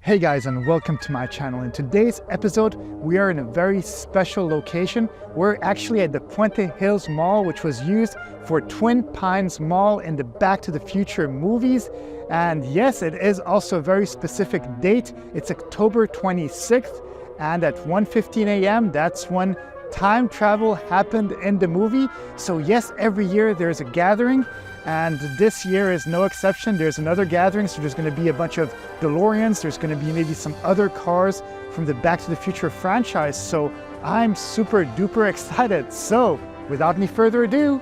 Hey guys, and welcome to my channel. In today's episode, we are in a very special location. We're actually at the Puente Hills Mall, which was used for Twin Pines Mall in the Back to the Future movies. And yes, it is also a very specific date. It's October 26th, and at 1:15 a.m., that's when time travel happened in the movie. So yes, every year there's a gathering, and this year is no exception. There's another gathering, so there's going to be a bunch of DeLoreans. There's going to be maybe some other cars from the Back to the Future franchise. So I'm super duper excited. So without any further ado,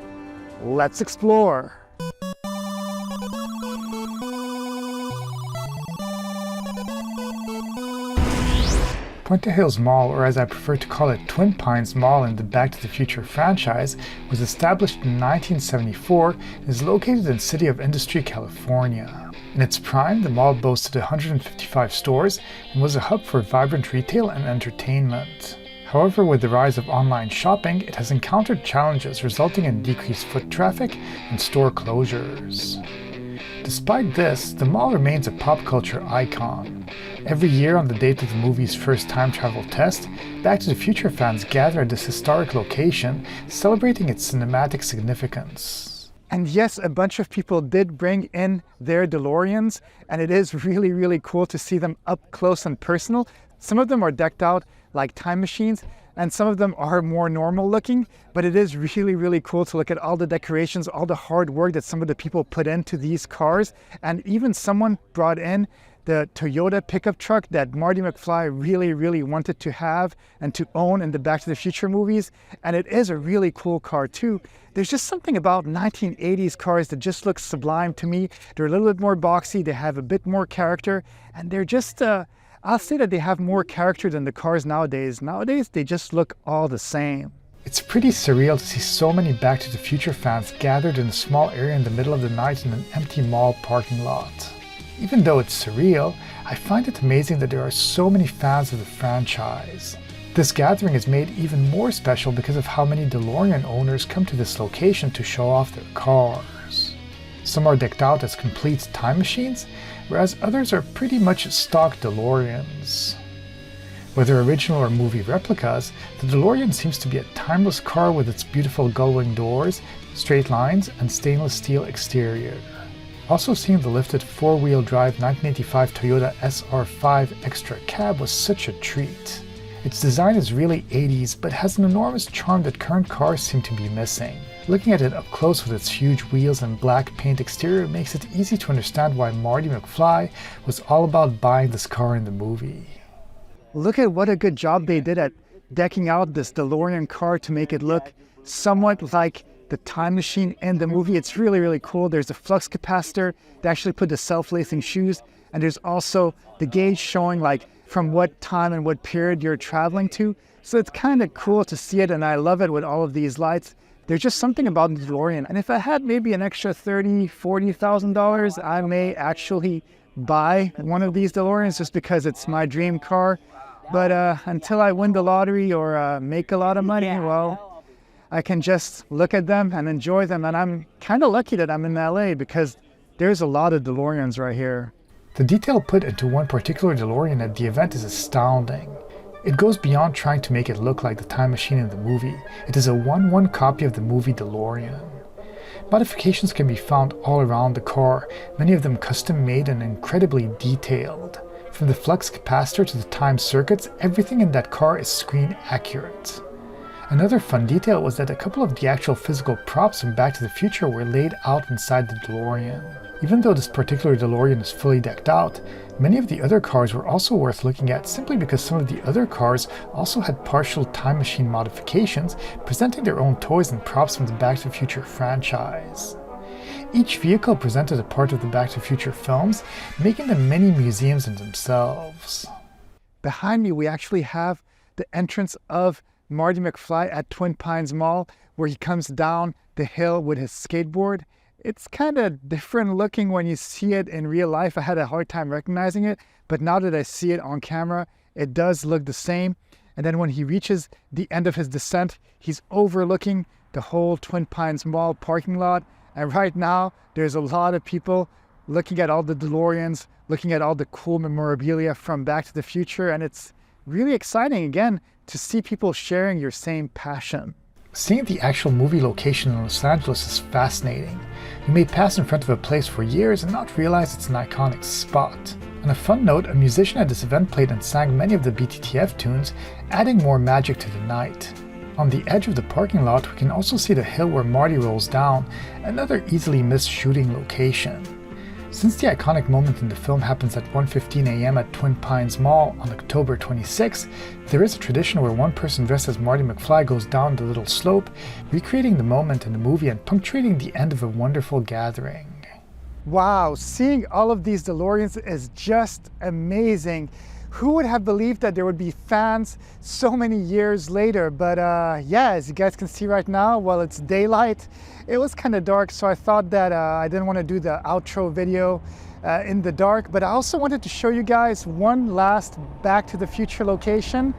let's explore. Puente Hills Mall, or as I prefer to call it, Twin Pines Mall in the Back to the Future franchise, was established in 1974 and is located in City of Industry, California. In its prime, the mall boasted 155 stores and was a hub for vibrant retail and entertainment. However, with the rise of online shopping, it has encountered challenges resulting in decreased foot traffic and store closures. Despite this, the mall remains a pop culture icon. Every year on the date of the movie's first time travel test, Back to the Future fans gather at this historic location, celebrating its cinematic significance. And yes, a bunch of people did bring in their DeLoreans, and it is really cool to see them up close and personal. Some of them are decked out like time machines, and some of them are more normal looking, but it is really cool to look at all the decorations, all the hard work that some of the people put into these cars. And even someone brought in the Toyota pickup truck that Marty McFly really wanted to have and to own in the Back to the Future movies. And it is a really cool car too. There's just something about 1980s cars that just look sublime to me. They're a little bit more boxy, they have a bit more character, and they're just I'll say that they have more character than the cars nowadays. Nowadays, they just look all the same. It's pretty surreal to see so many Back to the Future fans gathered in a small area in the middle of the night in an empty mall parking lot. Even though it's surreal, I find it amazing that there are so many fans of the franchise. This gathering is made even more special because of how many DeLorean owners come to this location to show off their cars. Some are decked out as complete time machines, whereas others are pretty much stock DeLoreans. Whether original or movie replicas, the DeLorean seems to be a timeless car with its beautiful gull-wing doors, straight lines, and stainless steel exterior. Also seeing the lifted four-wheel drive 1985 Toyota SR5 Extra Cab was such a treat. Its design is really 80s, but has an enormous charm that current cars seem to be missing. Looking at it up close with its huge wheels and black paint exterior makes it easy to understand why Marty McFly was all about buying this car in the movie. Look at what a good job they did at decking out this DeLorean car to make it look somewhat like the time machine in the movie. It's really cool. There's a flux capacitor. They actually put the self-lacing shoes, and there's also the gauge showing like from what time and what period you're traveling to. So it's kind of cool to see it, and I love it with all of these lights. There's just something about the DeLorean. And if I had maybe an extra $30,000, $40,000, I may actually buy one of these DeLoreans just because it's my dream car. But until I win the lottery or make a lot of money, well, I can just look at them and enjoy them. And I'm kind of lucky that I'm in LA because there's a lot of DeLoreans right here. The detail put into one particular DeLorean at the event is astounding. It goes beyond trying to make it look like the time machine in the movie. It is a 1:1 copy of the movie DeLorean. Modifications can be found all around the car, many of them custom made and incredibly detailed. From the flux capacitor to the time circuits, everything in that car is screen accurate. Another fun detail was that a couple of the actual physical props from Back to the Future were laid out inside the DeLorean. Even though this particular DeLorean is fully decked out, many of the other cars were also worth looking at simply because some of the other cars also had partial time machine modifications, presenting their own toys and props from the Back to the Future franchise. Each vehicle presented a part of the Back to the Future films, making them mini museums in themselves. Behind me, we actually have the entrance of Marty McFly at Twin Pines Mall, where he comes down the hill with his skateboard. It's kind of different looking when you see it in real life. I had a hard time recognizing it, but now that I see it on camera, it does look the same. And then when he reaches the end of his descent, he's overlooking the whole Twin Pines Mall parking lot. And right now, there's a lot of people looking at all the DeLoreans, looking at all the cool memorabilia from Back to the Future, and it's really exciting, again, to see people sharing your same passion. Seeing the actual movie location in Los Angeles is fascinating. You may pass in front of a place for years and not realize it's an iconic spot. On a fun note, a musician at this event played and sang many of the BTTF tunes, adding more magic to the night. On the edge of the parking lot, we can also see the hill where Marty rolls down, another easily missed shooting location. Since the iconic moment in the film happens at 1:15 a.m. at PINES Mall on October 26th, there is a tradition where one person dressed as Marty McFly goes down the little slope, recreating the moment in the movie and punctuating the end of a wonderful gathering. Wow, seeing all of these DeLoreans is just amazing. Who would have believed that there would be fans so many years later? But yeah, as you guys can see right now, while it's daylight, it was kind of dark, so I thought that I didn't want to do the outro video in the dark, but I also wanted to show you guys one last Back to the Future location.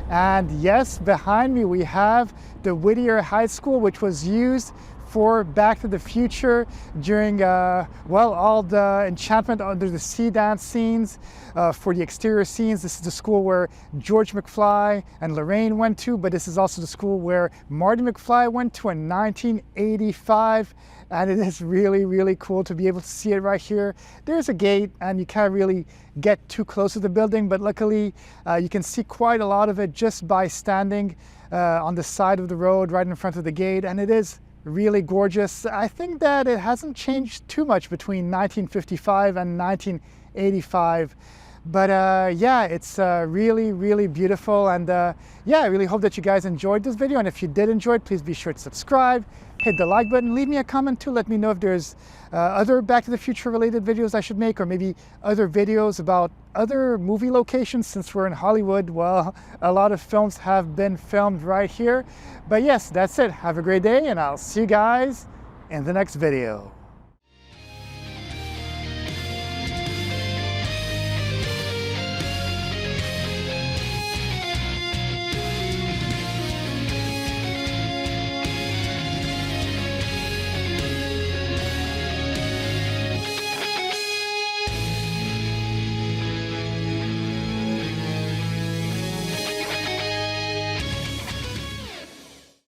And yes, behind me we have the Whittier High School, which was used for Back to the Future during, well, all the enchantment under the sea dance scenes, for the exterior scenes. This is the school where George McFly and Lorraine went to, but this is also the school where Marty McFly went to in 1985. And it is really, really cool to be able to see it right here. There's a gate and you can't really get too close to the building, but luckily you can see quite a lot of it just by standing on the side of the road right in front of the gate, and it is really gorgeous. I think that it hasn't changed too much between 1955 and 1985. But yeah, it's really, really beautiful. And yeah, I really hope that you guys enjoyed this video. And if you did enjoy it, please be sure to subscribe, hit the like button, leave me a comment too. Let me know if there's other Back to the Future related videos I should make, or maybe other videos about other movie locations. Since we're in Hollywood, well, a lot of films have been filmed right here. But yes, that's it. Have a great day, and I'll see you guys in the next video.